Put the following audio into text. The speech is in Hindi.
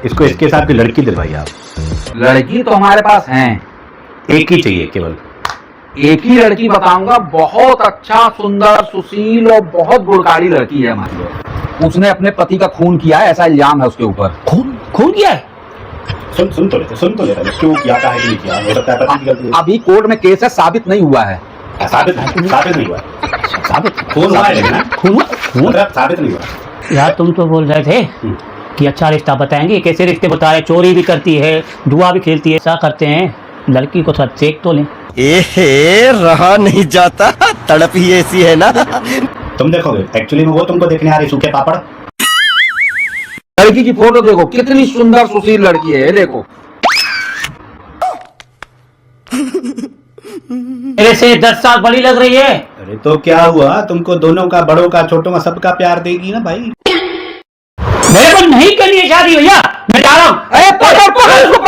इसको इसके साथ की लड़की दिलवाइए आप। लड़की तो हमारे पास है, एक ही चाहिए केवल। एक ही लड़की बताऊंगा, बहुत अच्छा सुंदर सुशील और बहुत गुणकारी लड़की है हमारी। उसने अपने पति का खून किया है, ऐसा इल्जाम है उसके ऊपर। खून किया है? सुन तो लेते क्यों किया, काहे के लिए किया, हो सकता है पति की गलती है। अभी कोर्ट में केस है, साबित नहीं हुआ है। साबित नहीं हुआ। साबित खून हुआ है लेकिन खून मतलब साबित नहीं हुआ। यार तुम तो बोल रहे थे कि अच्छा रिश्ता बताएंगे, कैसे रिश्ते बता रहे? चोरी भी करती है, जुआ भी खेलती है, ऐसा करते हैं। लड़की को थोड़ा देख तो लें। एहे, रहा नहीं जाता, तड़प ही ऐसी है ना। तुम देखोगे एक्चुअली में वो तुमको देखने आ रही सूखे पापड़। लड़की की फोटो देखो, कितनी सुंदर सुशील लड़की है, देखो। मेरे से 10 साल बड़ी लग रही है। अरे तो क्या हुआ, तुमको दोनों का, बड़ों का, छोटों का, सबका प्यार देगी ना भाई। मेरे को नहीं करनी है शादी भैया, मैं जा रहा हूँ। पकड़ इसको,